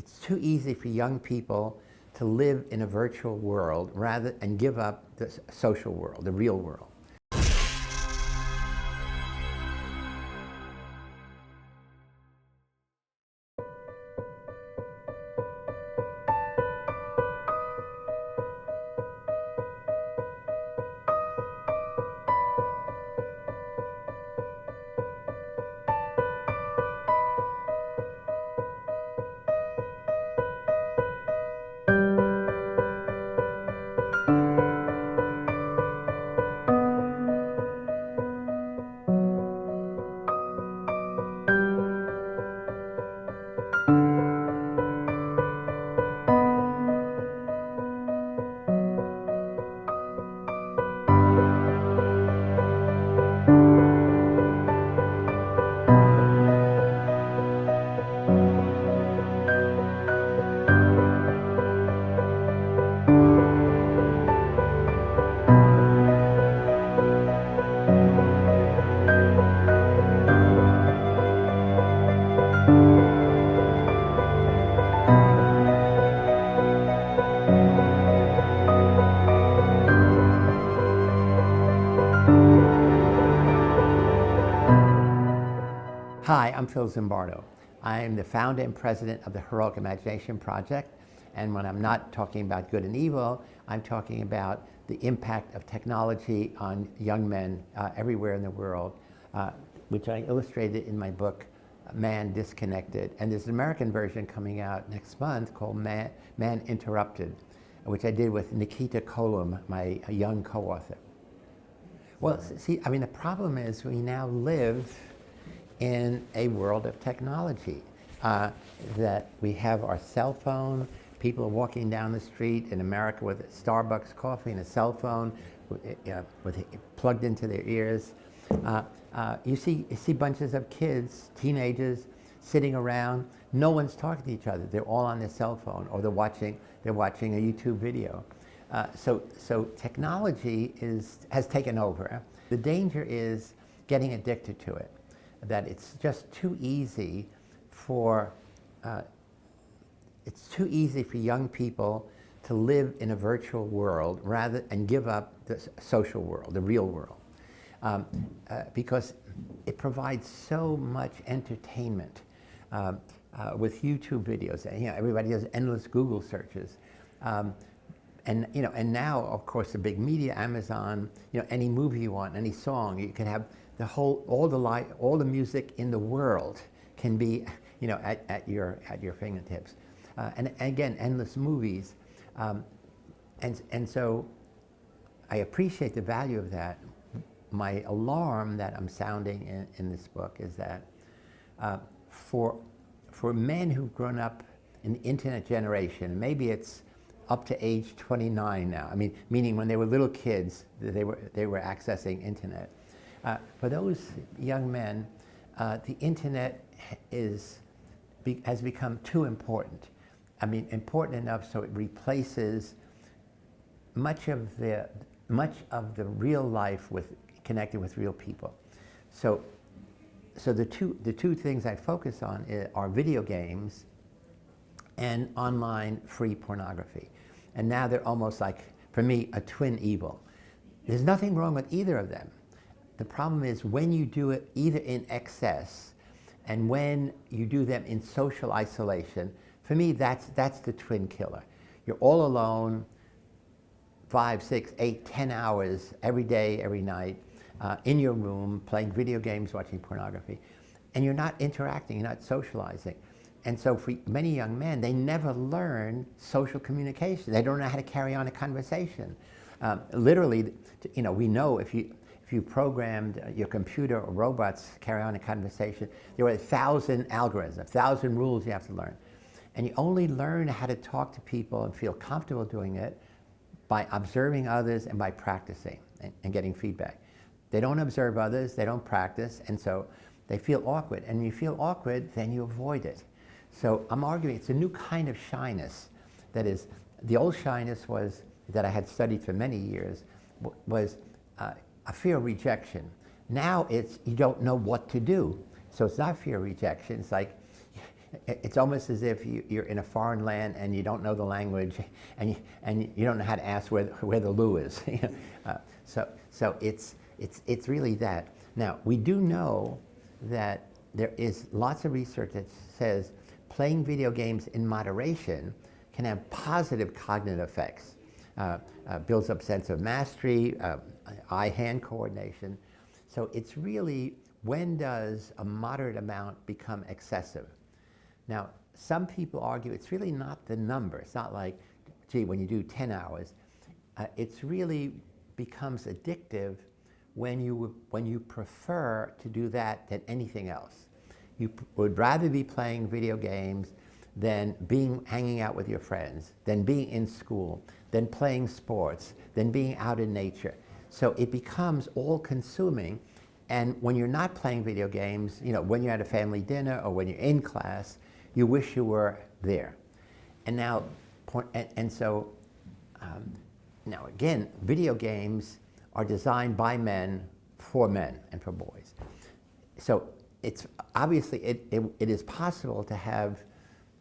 it's too easy for young people to live in a virtual world and give up the social world, the real world. Hi, I'm Phil Zimbardo. I am the founder and president of the Heroic Imagination Project, and when I'm not talking about good and evil, I'm talking about the impact of technology on young men everywhere in the world, which I illustrated in my book, Man Disconnected. And there's an American version coming out next month called Man Interrupted, which I did with Nikita Kolum, my young co-author. Well, see, I mean, the problem is we now live in a world of technology, that we have our cell phone. People are walking down the street in America with a Starbucks coffee and a cell phone plugged into their ears. You see bunches of kids, teenagers, sitting around. No one's talking to each other. They're all on their cell phone, or they're watching a YouTube video. So technology has taken over. The danger is getting addicted to it. That it's just too easy for young people to live in a virtual world and give up the social world, the real world, because it provides so much entertainment with YouTube videos. You know, everybody does endless Google searches, and now, of course, the big media, Amazon. Any movie you want, any song, you can have all the music in the world can be, at your fingertips, and again, endless movies, and so I appreciate the value of that. My alarm that I'm sounding in this book is that for men who've grown up in the internet generation, maybe it's up to age 29 now. I mean, meaning when they were little kids, they were accessing internet. For those young men, the internet has become too important. I mean, important enough so it replaces much of the real life connected with real people. So the two things I focus on are video games and online free pornography. And now they're almost like, for me, a twin evil. There's nothing wrong with either of them. The problem is when you do it either in excess and when you do them in social isolation. For me, that's the twin killer. You're all alone, 5, 6, 8, 10 hours every day, every night, in your room, playing video games, watching pornography, and you're not interacting, you're not socializing. And so for many young men, they never learn social communication. They don't know how to carry on a conversation. Literally, we know if you programmed your computer or robots to carry on a conversation, there are 1,000 algorithms, 1,000 rules you have to learn. And you only learn how to talk to people and feel comfortable doing it by observing others and by practicing and getting feedback. They don't observe others, they don't practice, and so they feel awkward. And when you feel awkward, then you avoid it. So I'm arguing it's a new kind of shyness. That is, the old shyness was, that I had studied for many years, was a fear of rejection. Now it's you don't know what to do. So it's not fear of rejection. It's like It's almost as if you're in a foreign land and you don't know the language, and you don't know how to ask where the loo is. So it's really that. Now, we do know that there is lots of research that says playing video games in moderation can have positive cognitive effects. Builds up sense of mastery, eye-hand coordination. So it's really, when does a moderate amount become excessive? Now, some people argue it's really not the number. It's not like, gee, when you do 10 hours. It's really becomes addictive when you prefer to do that than anything else. You would rather be playing video games than hanging out with your friends, than being in school, than playing sports, than being out in nature. So it becomes all-consuming, and when you're not playing video games, when you're at a family dinner or when you're in class, you wish you were there. And now, now again, video games are designed by men for men and for boys. So it's obviously, it is possible to have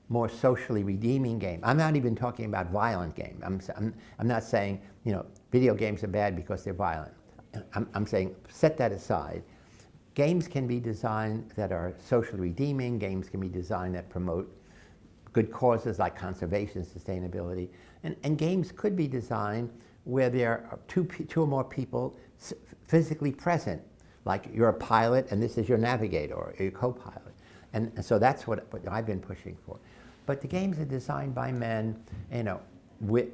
more socially redeeming game. I'm not even talking about violent game. I'm not saying, video games are bad because they're violent. I'm saying set that aside. Games can be designed that are socially redeeming. Games can be designed that promote good causes like conservation, sustainability. And games could be designed where there are two or more people physically present, like you're a pilot and this is your navigator or your co-pilot. And so that's what I've been pushing for. But the games are designed by men,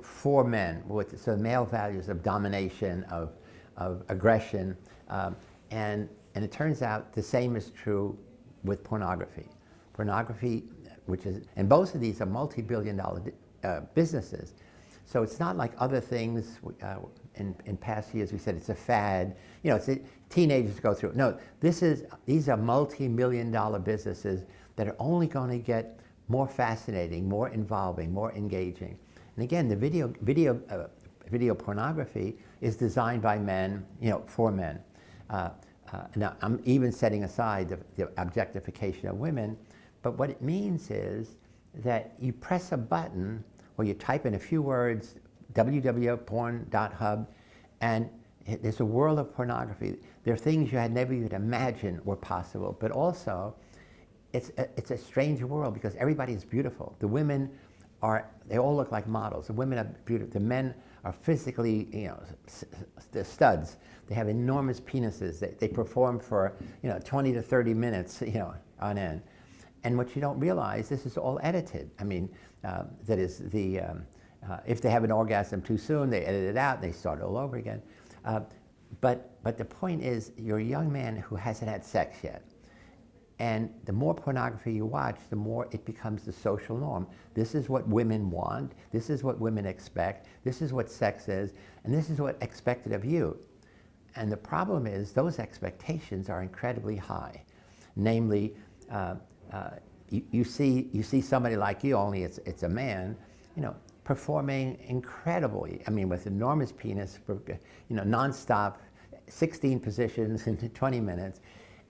for men, with male values of domination, of aggression, and it turns out the same is true with pornography. Pornography, and both of these are multi-billion-dollar businesses. So it's not like other things. In past years we said it's a fad. Teenagers go through it. No, these are multi-million-dollar businesses that are only going to get more fascinating, more involving, more engaging. And again, the video pornography is designed by men, for men. Now, I'm even setting aside the objectification of women, but what it means is that you press a button or you type in a few words, www.porn.hub, and there's a world of pornography. There are things you had never even imagined were possible, but also it's a strange world because everybody is beautiful. The women they all look like models. The women are beautiful. The men are physically, they're studs. They have enormous penises. They perform for, 20 to 30 minutes, on end. And what you don't realize, this is all edited. I mean, that is if they have an orgasm too soon, they edit it out, they start all over again. But the point is, you're a young man who hasn't had sex yet. And the more pornography you watch, the more it becomes the social norm. This is what women want. This is what women expect. This is what sex is. And this is what's expected of you. And the problem is those expectations are incredibly high. Namely, you see somebody like you, only it's a man, performing incredibly. I mean, with enormous penis, nonstop, 16 positions in 20 minutes.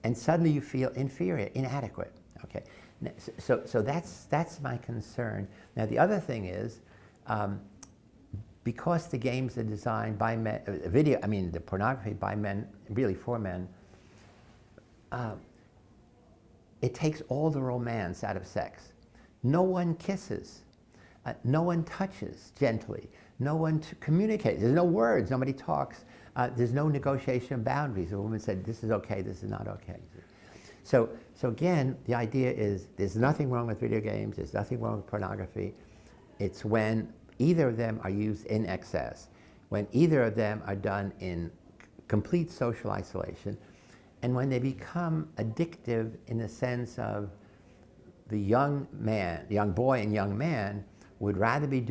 And suddenly you feel inferior, inadequate. Okay, so that's my concern. Now the other thing is, because the games are designed by men, the pornography by men, really for men, it takes all the romance out of sex. No one kisses, no one touches gently, no one communicates. There's no words. Nobody talks. There's no negotiation of boundaries. A woman said, this is okay, this is not okay. So again, the idea is there's nothing wrong with video games, there's nothing wrong with pornography. It's when either of them are used in excess, when either of them are done in complete social isolation, and when they become addictive in the sense of the young boy and young man would rather be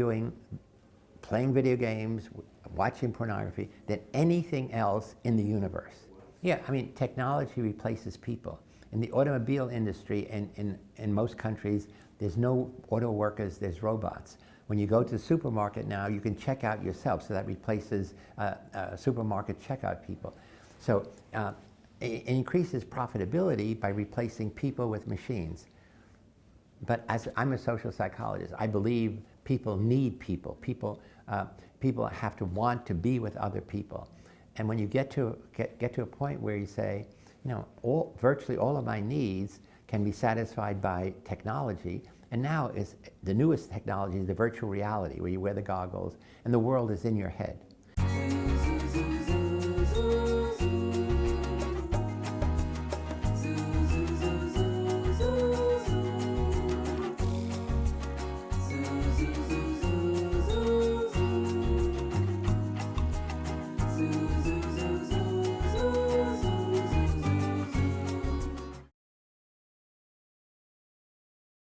playing video games, watching pornography, than anything else in the universe. Yeah, technology replaces people. In the automobile industry, in most countries, there's no auto workers, there's robots. When you go to the supermarket now, you can check out yourself, so that replaces supermarket checkout people. So it increases profitability by replacing people with machines. But as I'm a social psychologist, I believe people need people. People have to want to be with other people. And when you get to a point where you say, virtually all of my needs can be satisfied by technology, and now the newest technology is the virtual reality, where you wear the goggles and the world is in your head.